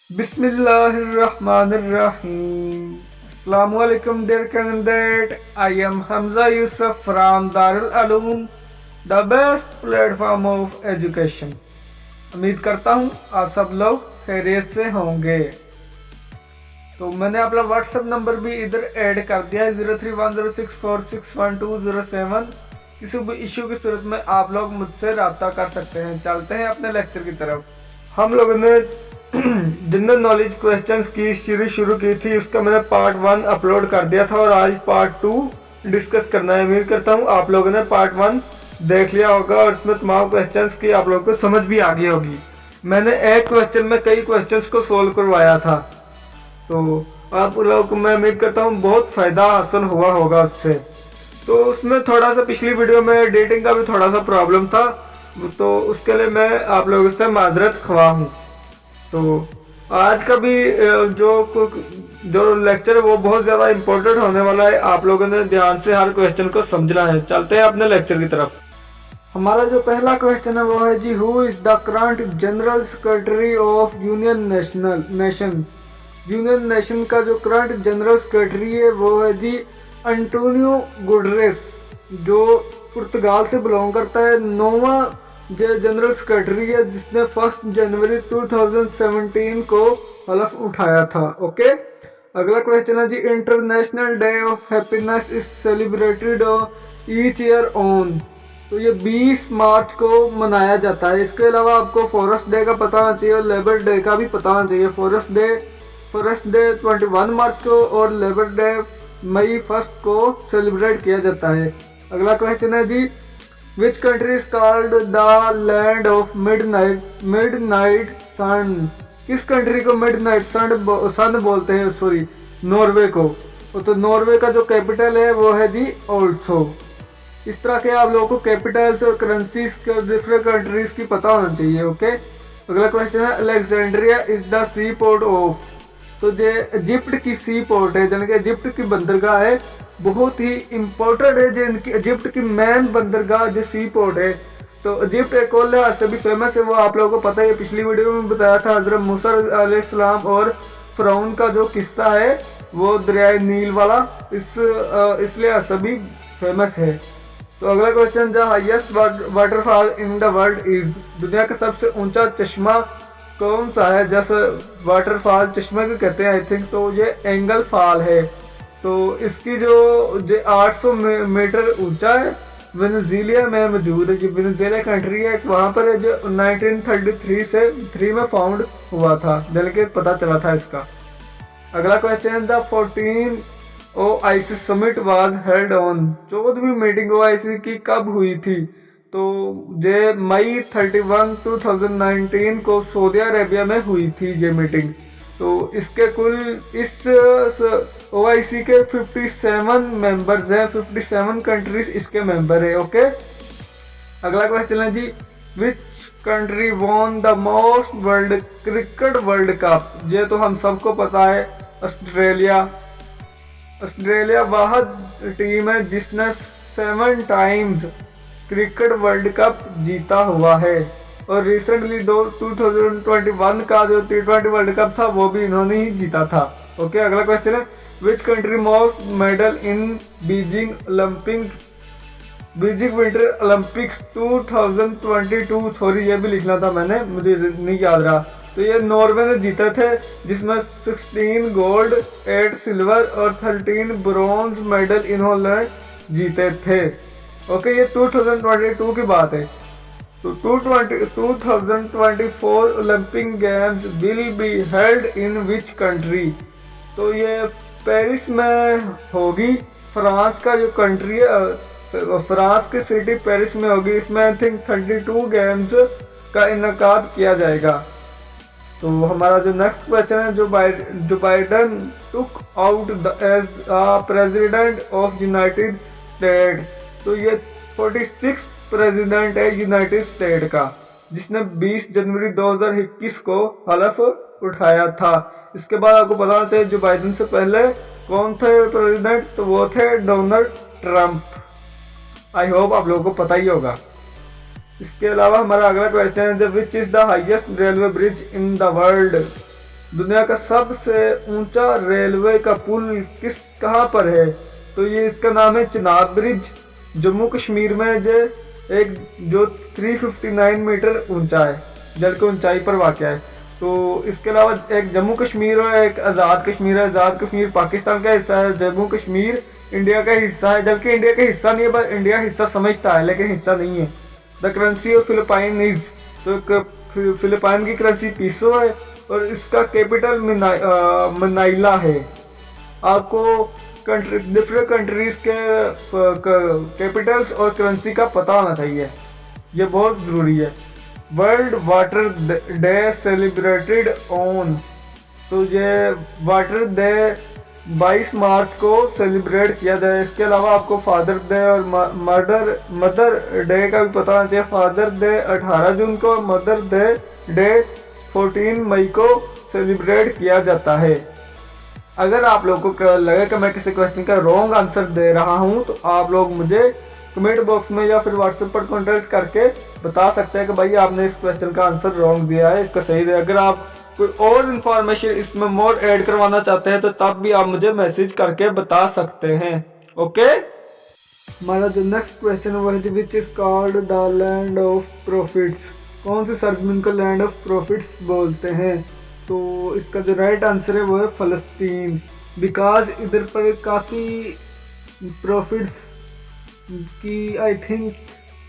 Bismillahirrahmanirrahim. Assalamualaikum dear candidate. I am Hamza Yusuf from Darul Aloom, the best platform of education. उम्मीद करता हूँ आप सब लोग खैरियत से होंगे। तो मैंने अपना व्हाट्सएप नंबर भी इधर ऐड कर दिया है 031064611207। किसी भी इशू की सूरत में आप लोग मुझसे रब्ता कर सकते हैं। चलते हैं अपने लेक्चर की तरफ। हम लोगों ने जनरल नॉलेज क्वेश्चंस की सीरीज शुरू की थी, उसका मैंने पार्ट 1 अपलोड कर दिया था और आज पार्ट 2 डिस्कस करना है। उम्मीद करता हूँ आप लोगों ने पार्ट 1 देख लिया होगा और इसमें तमाम क्वेश्चंस की आप लोगों को समझ भी आ गई होगी। मैंने एक क्वेश्चन में कई क्वेश्चंस को सोल्व करवाया था, तो आप लोगों को मैं उम्मीद करता हूँ बहुत फ़ायदा हासिल हुआ होगा उससे। तो उसमें थोड़ा सा पिछली वीडियो में एडिटिंग का भी थोड़ा सा प्रॉब्लम था, तो उसके लिए मैं आप लोगों से माजरत ख्वाह हूँ। तो आज का भी जो लेक्चर है वो बहुत ज़्यादा इम्पोर्टेंट होने वाला है। आप लोगों ने ध्यान से हर क्वेश्चन को समझना है। चलते हैं अपने लेक्चर की तरफ। हमारा जो पहला क्वेश्चन है वो है जी, who is the current general secretary of union nation. Union nation का जो करंट जनरल सेक्रेटरी है वो है जी एंटोनियो गुटरेस, जो पुर्तगाल से बिलोंग करता है। नौवां जनरल सेक्रेटरी है जिसने 1 जनवरी 2017 को हलफ उठाया था। ओके, अगला क्वेश्चन है जी, international day of happiness is celebrated each year on. तो ये 20 मार्च को मनाया जाता है। इसके अलावा आपको फॉरेस्ट डे का पता होना चाहिए और लेबर डे का भी पता होना चाहिए। फॉरेस्ट डे 21 मार्च को और लेबर डे मई 1 को सेलिब्रेट किया जाता है। अगला क्वेश्चन है जी, which country is called the land of midnight sun. किस कंट्री को मिडनाइट सन बोलते हैं? सॉरी, नॉर्वे को। तो नॉर्वे का जो कैपिटल है वो है जी ओल्सो। इस तरह के आप लोगों को कैपिटल्स और करेंसीज के डिफरेंट कंट्रीज की पता होना चाहिए। ओके, अगला क्वेश्चन है, Alexandria is the seaport of. तो जो इजिप्ट की सी पोर्ट है, यानी कि इजिप्ट की बंदरगाह है, बहुत ही इम्पोर्टेंट है। जो इनकी इजिप्ट की मेन बंदरगाह जो सी पोर्ट है, तो इजिप्ट एक और लिहाज से भी फेमस है। वो आप लोगों को पता है, पिछली वीडियो में बताया था हजरत मूसा अलैहिस्सलाम और फिरौन का जो किस्सा है वो दरियाए नील वाला, इस लिहाज से भी फेमस है। तो अगला question, the highest waterfall in the world is. दुनिया का सबसे ऊंचा चश्मा कौन सा है? जैसे वाटरफॉल चश्मे को कहते हैं आई थिंक, तो ये एंगल फॉल है। तो इसकी जो 800 मीटर ऊंचा है, वेनेजुएला में मौजूद है। जो वेनेजुएला कंट्री है वहाँ पर है, जो 1933 से 3 में फाउंड हुआ था, यानी कि पता चला था इसका। अगला question, the 14 OIC summit was held on. 14वीं मीटिंग OIC की कब हुई थी? तो ये मई 31, 2019 को सऊदी अरेबिया में हुई थी ये मीटिंग। तो इसके कुल इस OIC के 57 मेंबर्स हैं, 57 कंट्रीज इसके मेंबर है। ओके, अगला क्वेश्चन है जी, which country won the most world cricket world cup. ये तो हम सबको पता है, ऑस्ट्रेलिया वाहद टीम है जिसने 7 टाइम्स क्रिकेट वर्ल्ड कप जीता हुआ है। और रिसेंटली 2021 का जो T20 वर्ल्ड कप था वो भी इन्होंने ही जीता था। ओके, अगला क्वेश्चन है, which country most medal in Beijing winter Olympics 2022। Sorry, ये भी लिखना था मैंने, मुझे नहीं याद रहा। तो ये नॉर्वे ने जीते थे, जिसमें 16 गोल्ड, 8 सिल्वर और 13 ब्रॉन्ज मेडल इन्होंने जीते थे। ओके, ये 2022 की बात है। तो 2024 Olympic games will be held in which country. तो ये पेरिस में होगी। फ्रांस का जो कंट्री है, फ्रांस की सिटी पेरिस में होगी। इसमें आई थिंक 32 गेम्स का इनकाद किया जाएगा। तो हमारा जो नेक्स्ट क्वेश्चन है, Joe Biden took out as president of United State. तो ये 46 प्रेसिडेंट है यूनाइटेड स्टेट का, जिसने 20 जनवरी 2021 को हलफ उठाया था। इसके बाद आपको पता होना चाहिए जो बाइडन से पहले कौन थे प्रेसिडेंट, तो वो थे डोनाल्ड ट्रंप। आई होप आप लोगों को पता ही होगा। इसके अलावा हमारा अगला क्वेश्चन है, which is the highest railway bridge in the world. दुनिया का सबसे ऊंचा रेलवे का पुल कहाँ पर है? तो ये इसका नाम है चिनाब ब्रिज, जम्मू कश्मीर में एक जो 359 मीटर ऊंचा है, जल की ऊंचाई पर वाक़ है। तो इसके अलावा एक जम्मू कश्मीर और एक आज़ाद कश्मीर है। आज़ाद कश्मीर पाकिस्तान का हिस्सा है, जम्मू कश्मीर इंडिया का हिस्सा है, जबकि इंडिया का हिस्सा नहीं है, बस इंडिया हिस्सा समझता है लेकिन हिस्सा नहीं है। The currency of Philippine is, तो फिलिपाइन की करेंसी पीसो है और इसका कैपिटल मनाइला है। आपको डिफरेंट कंट्रीज के कैपिटल्स और करेंसी का पता होना चाहिए, ये बहुत ज़रूरी है। World water day celebrated on, तो ये वाटर डे 22 मार्च को सेलिब्रेट किया जाए। इसके अलावा आपको फादर डे और मदर डे का भी पता होना चाहिए। फादर डे 18 जून को, मदर डे 14 मई को सेलिब्रेट किया जाता है। अगर आप लोगों को लगे कि मैं किसी क्वेश्चन का रॉन्ग आंसर दे रहा हूं तो आप लोग मुझे कमेंट बॉक्स में या फिर व्हाट्सएप पर कॉन्टेक्ट करके बता सकते हैं कि भाई आपने इस क्वेश्चन का आंसर रॉन्ग दिया है, इसका सही दिया। अगर आप कोई और इन्फॉर्मेशन इसमें मोर ऐड करवाना चाहते हैं तो तब भी आप मुझे मैसेज करके बता सकते हैं। ओके, हमारा जो नेक्स्ट क्वेश्चन है वो है which is called the land of profits. कौन सी सरजमीन को लैंड ऑफ प्रॉफिट्स बोलते हैं? तो इसका जो राइट आंसर है वो है फ़लस्तीन, बिकॉज इधर पर काफ़ी प्रॉफिट्स की आई थिंक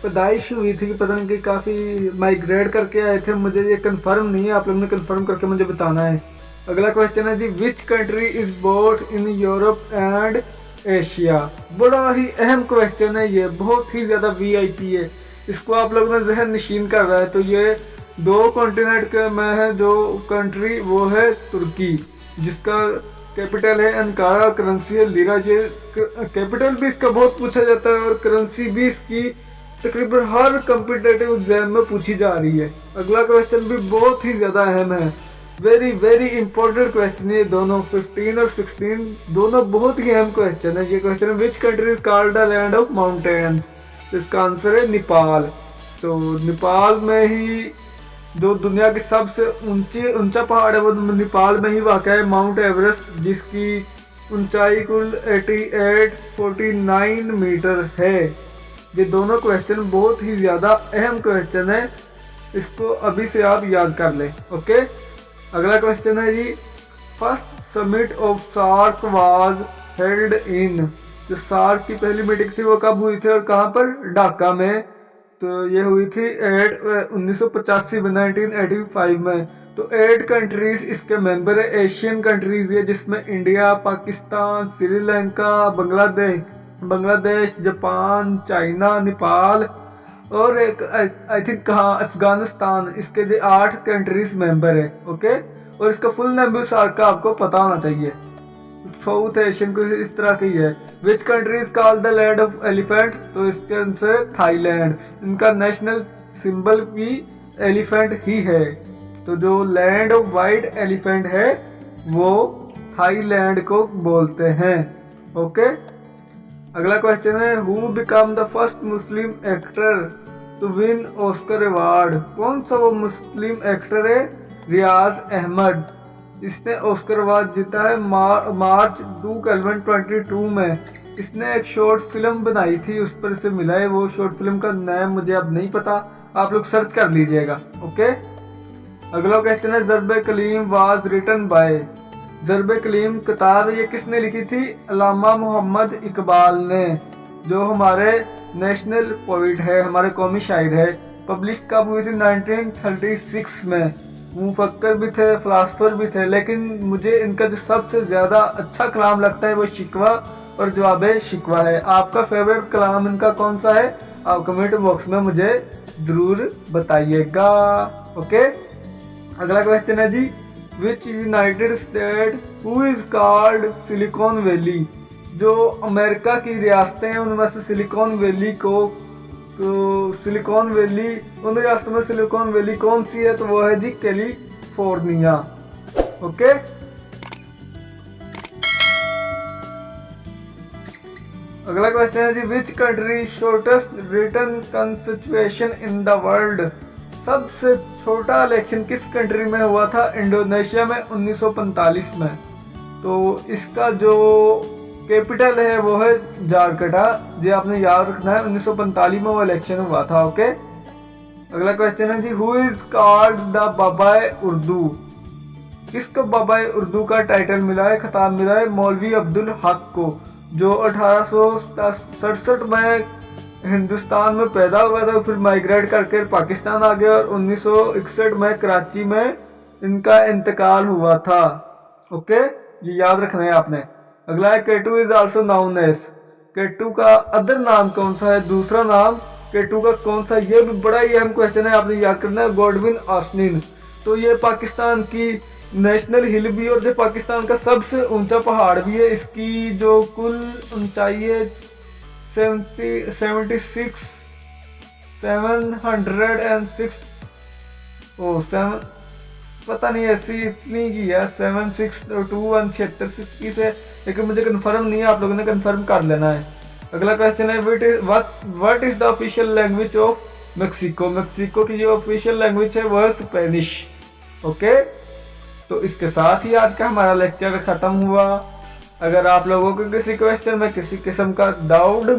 पैदाइश हुई थी, पता नहीं कि काफ़ी माइग्रेट करके आए थे। मुझे ये कंफर्म नहीं है, आप लोगों ने कंफर्म करके मुझे बताना है। अगला क्वेश्चन है जी which country is both in Europe and Asia. बड़ा ही अहम क्वेश्चन है ये, बहुत ही ज़्यादा वीआईपी है, इसको आप लोगों ने जहन नशीन कर रहा है। तो ये 2 कॉन्टिनेंट में है जो कंट्री, वो है तुर्की, जिसका कैपिटल है अंकारा, करेंसी है लीरा। ये कैपिटल भी इसका बहुत पूछा जाता है और करेंसी भी इसकी तकरीबन हर कॉम्पिटिटिव एग्जाम में पूछी जा रही है। अगला क्वेश्चन भी बहुत ही ज़्यादा अहम है, वेरी वेरी इंपॉर्टेंट क्वेश्चन है। दोनों 15 और 16 दोनों बहुत ही अहम क्वेश्चन है। ये क्वेश्चन है विच country is called the land of mountain. इसका आंसर है नेपाल। तो नेपाल में ही जो दुनिया की सबसे ऊंचा पहाड़ है वो नेपाल में ही वाक़ है, माउंट एवरेस्ट, जिसकी ऊंचाई कुल 8849 मीटर है। ये दोनों क्वेश्चन बहुत ही ज़्यादा अहम क्वेश्चन है, इसको अभी से आप याद कर लें। ओके, अगला क्वेश्चन है जी first summit of SAARC was held in. जो सार्क की पहली मीटिंग थी वो कब हुई थी और कहाँ पर? ढाका में। तो ये हुई थी 1985 में, 1985 में। तो 8 कंट्रीज इसके मेंबर है, एशियन कंट्रीज है, जिसमें India, Pakistan, Sri Lanka, Bangladesh, Japan, China, Nepal और एक आई थिंक कहाँ अफगानिस्तान, इसके जो 8 कंट्रीज मेंबर है। ओके, और इसका फुल नेम भी सार्क का आपको पता होना चाहिए। साउथ एशियन को इस तरह की है। विच country is called the land of elephant. तो इसके आंसर थाईलैंड। इनका नेशनल सिंबल भी एलिफेंट ही है। तो जो लैंड ऑफ वाइट एलिफेंट है वो थाईलैंड को बोलते हैं। ओके, अगला क्वेश्चन है who become the first Muslim actor to win Oscar award. कौन सा वो मुस्लिम एक्टर है? रियाज अहमद। इसने ऑस्कर अवार्ड जीता है मार्च 2022 में। इसने एक शॉर्ट फिल्म बनाई थी, उस पर इसे मिला है। वो शॉर्ट फिल्म का नाम मुझे अब नहीं पता, आप लोग सर्च कर लीजिएगा। ओके, अगला क्वेश्चन है Zarb Kalim was written by. Zarb Kalim किताब ये किसने लिखी थी? अल्लामा मोहम्मद इकबाल ने, जो हमारे नेशनल पोइट है, हमारे कौमी शायर है। पब्लिश कब हुई थी? 1936 में। मुफक्कर भी थे, फिलासफर भी थे, लेकिन मुझे इनका जो सबसे ज़्यादा अच्छा कलाम लगता है वो शिकवा और जवाब शिकवा है। आपका फेवरेट कलाम इनका कौन सा है? आप कमेंट बॉक्स में मुझे ज़रूर बताइएगा। ओके, अगला क्वेश्चन है जी which united state who is called Silicon Valley. जो अमेरिका की रियासतें हैं उनमें से सिलिकॉन वैली को, तो सिलिकॉन वैली, उन रियासतों में सिलिकॉन वैली कौन सी है? तो वो है जी कैलिफोर्निया। ओके, अगला क्वेश्चन है जी which country shortest written constitution in the world. सबसे छोटा इलेक्शन किस कंट्री में हुआ था? इंडोनेशिया में 1945 में। तो इसका जो कैपिटल है वो है जारकटा। जी आपने याद रखना है, 1945 में वो इलेक्शन हुआ था। ओके, अगला क्वेश्चन है जी, who is called the Baba e Urdu? किसको बाबाए उर्दू का टाइटल मिला है, खिताब मिला है? मौलवी अब्दुल हक को, जो 1867 में हिंदुस्तान में पैदा हुआ था, फिर माइग्रेट करके पाकिस्तान आ गया और 1961 में कराची में इनका इंतकाल हुआ था। ओके, ये याद रखना है आपने। अगला है, केटू इज आल्सो नाउन एज? केटू का अदर नाम कौन सा है, दूसरा नाम केटू का कौन सा? ये भी बड़ा ही अहम क्वेश्चन है, आपने याद करना है। Godwin Austen. तो ये पाकिस्तान की नेशनल हिल भी और जो पाकिस्तान का सबसे ऊंचा पहाड़ भी है। इसकी जो कुल ऊंचाई है 706 पता नहीं ऐसी इतनी की है, 762 से, लेकिन मुझे कंफर्म नहीं है, आप लोगों ने कंफर्म कर लेना है। अगला क्वेश्चन है, what is the official language of Mexico? Mexico की जो ऑफिशियल लैंग्वेज है वह स्पेनिश। ओके, तो इसके साथ ही आज का हमारा लेक्चर खत्म हुआ। अगर आप लोगों को किसी क्वेश्चन में किसी किस्म का डाउट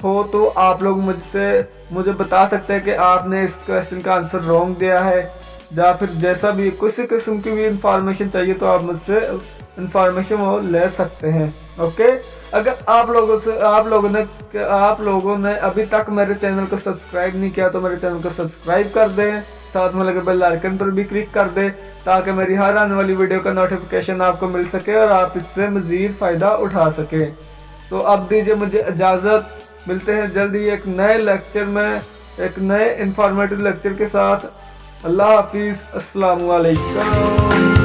हो तो आप लोग मुझे बता सकते हैं कि आपने इस क्वेश्चन का आंसर रॉन्ग दिया है, या फिर जैसा भी किसी किस्म की भी इंफॉर्मेशन चाहिए तो आप मुझसे इंफॉर्मेशन वो ले सकते हैं। ओके, अगर आप लोगों ने अभी तक मेरे चैनल को सब्सक्राइब नहीं किया तो मेरे चैनल को सब्सक्राइब कर दें, साथ में लगे बेल आइकन पर भी क्लिक कर दें ताकि मेरी हर आने वाली वीडियो का नोटिफिकेशन आपको मिल सके और आप इससे मज़ीद फ़ायदा उठा सके। तो अब दीजिए मुझे इजाज़त, मिलते हैं जल्दी एक नए लेक्चर में, एक नए इंफॉर्मेटिव लेक्चर के साथ। अल्लाह हाफिज़, अस्सलाम वालेकुम।